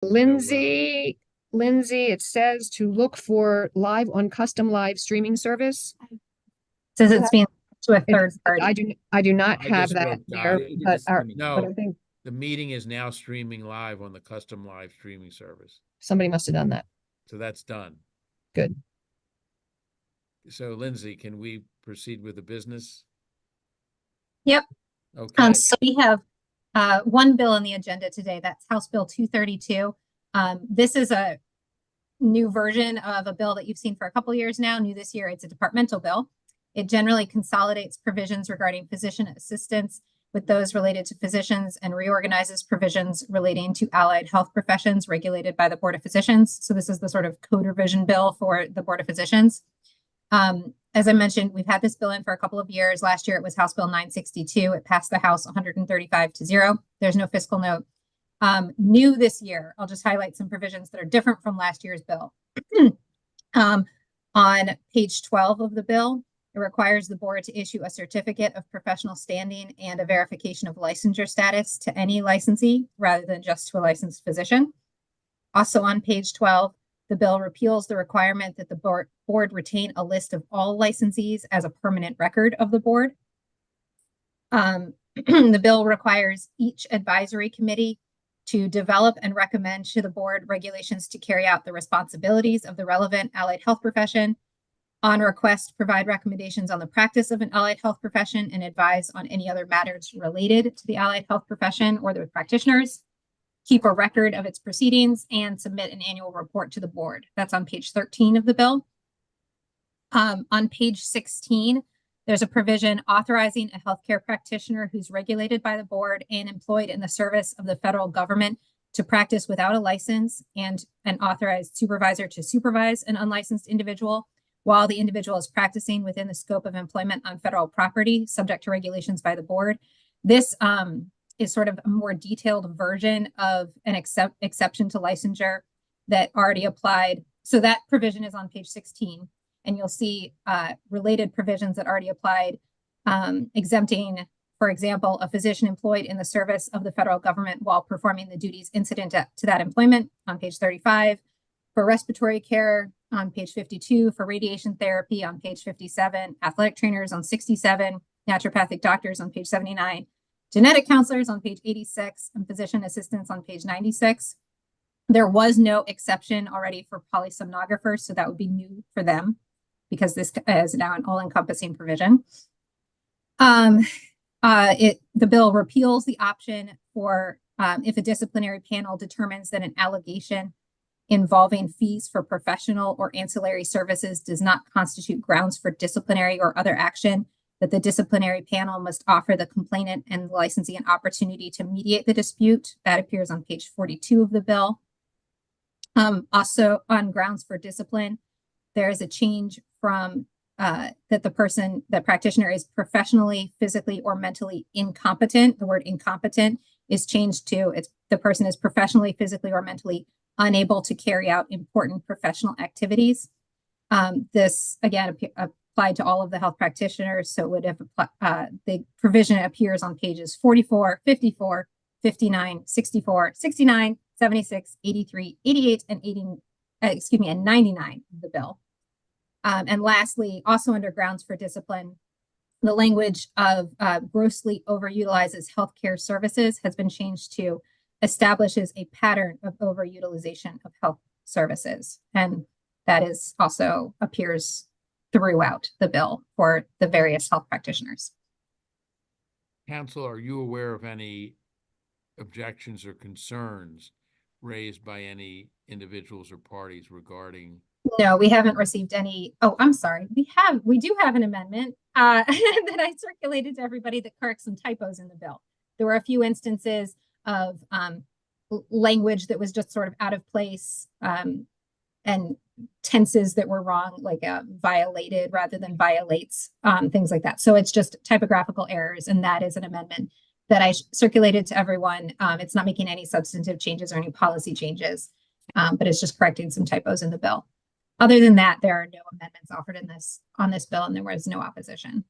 Lindsay, it says to look for live on custom live streaming service. Says it's being to a third party. I do not I have just that wrote there, that. but No, I think the meeting is now streaming live on the custom live streaming service. somebody must have done that. So that's done. Good. So Lindsay, can we proceed with the business? Yep. Okay. So we have one bill on the agenda today. That's House Bill 232. This is a new version of a bill that you've seen for a couple years now. New this year, it's a departmental bill. It generally consolidates provisions regarding physician assistants with those related to physicians and reorganizes provisions relating to allied health professions regulated by the Board of Physicians. So this is the sort of code revision bill for the Board of Physicians. As I mentioned, we've had this bill in for a couple of years. Last year, it was House Bill 962. It passed the House 135-0. There's no fiscal note. New this year, I'll just highlight some provisions that are different from last year's bill. On page 12 of the bill, it requires the board to issue a certificate of professional standing and a verification of licensure status to any licensee rather than just to a licensed physician. Also on page 12, the bill repeals the requirement that the board retain a list of all licensees as a permanent record of the board. The bill requires each advisory committee to develop and recommend to the board regulations to carry out the responsibilities of the relevant allied health profession. On request, provide recommendations on the practice of an allied health profession and advise on any other matters related to the allied health profession or the practitioners. Keep a record of its proceedings and submit an annual report to the board. That's on page 13 of the bill. On page 16, there's a provision authorizing a healthcare practitioner who's regulated by the board and employed in the service of the federal government to practice without a license and an authorized supervisor to supervise an unlicensed individual while the individual is practicing within the scope of employment on federal property, subject to regulations by the board. This is sort of a more detailed version of an exception to licensure that already applied. So that provision is on page 16, and you'll see related provisions that already applied, exempting, for example, a physician employed in the service of the federal government while performing the duties incident to that employment on page 35, for respiratory care on page 52, for radiation therapy on page 57, athletic trainers on 67, naturopathic doctors on page 79, genetic counselors on page 86, and physician assistants on page 96. There was no exception already for polysomnographers, so that would be new for them because this is now an all-encompassing provision. The bill repeals the option for if a disciplinary panel determines that an allegation involving fees for professional or ancillary services does not constitute grounds for disciplinary or other action, that the disciplinary panel must offer the complainant and the licensee an opportunity to mediate the dispute. That appears on page 42 of the bill. Also on grounds for discipline, there is a change from that the practitioner is professionally, physically, or mentally incompetent. The word incompetent is changed to the person is professionally, physically, or mentally unable to carry out important professional activities. This again applied to all of the health practitioners, so it would have the provision appears on pages 44, 54, 59, 64, 69, 76, 83, 88, and 99 of the bill. And lastly, also under grounds for discipline, the language of grossly overutilizes healthcare services has been changed to establishes a pattern of overutilization of health services. And that is also appears throughout the bill for the various health practitioners. Council, are you aware of any objections or concerns raised by any individuals or parties regarding? No, we haven't received any. Oh, I'm sorry. We do have an amendment that I circulated to everybody that corrects some typos in the bill. There were a few instances of language that was just sort of out of place and tenses that were wrong, like violated rather than violates, things like that. So it's just typographical errors, and that is an amendment that I circulated to everyone. It's not making any substantive changes or any policy changes, but it's just correcting some typos in the bill. Other than that, there are no amendments offered on this bill, and there was no opposition.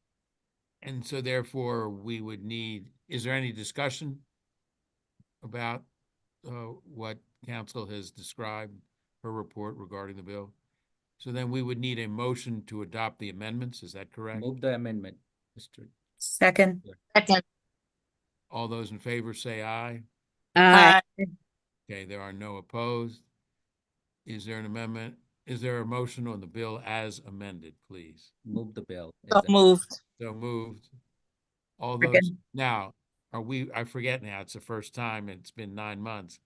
And so therefore we would need, is there any discussion about what council has described her report regarding the bill. So then we would need a motion to adopt the amendments. Is that correct? Move the amendment, Mr. Second. Second. All those in favor say aye. Aye. Okay, there are no opposed. Is there an amendment? Is there a motion on the bill as amended, please? Move the bill. So moved. So moved. All those, Second. now, I forget now, it's the first time, it's been 9 months.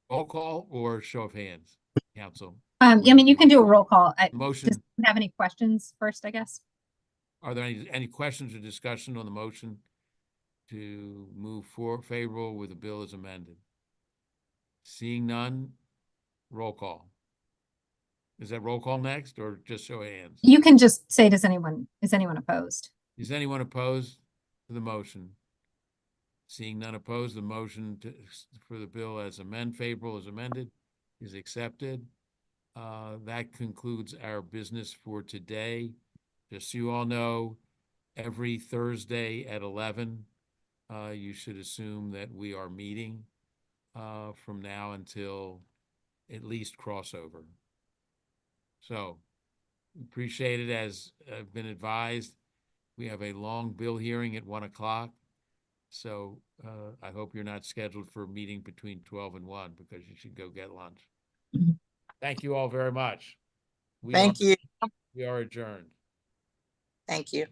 Roll call or show of hands, council? I mean, you can do a roll call. Motion, Does anyone have any questions first, I guess? are there any questions or discussion on the motion to move favorable with the bill as amended? Seeing none, roll call. Is that roll call next or just show of hands? You can just say, is anyone opposed? Is anyone opposed to the motion? Seeing none opposed, the motion for the bill as favorable as amended is accepted. That concludes our business for today. Just so you all know, every Thursday at 11, you should assume that we are meeting from now until at least crossover. So, appreciate it. As I've been advised, we have a long bill hearing at 1 o'clock. So I hope you're not scheduled for a meeting between 12 and 1 because you should go get lunch. Thank you all very much. Thank you. We are adjourned. Thank you.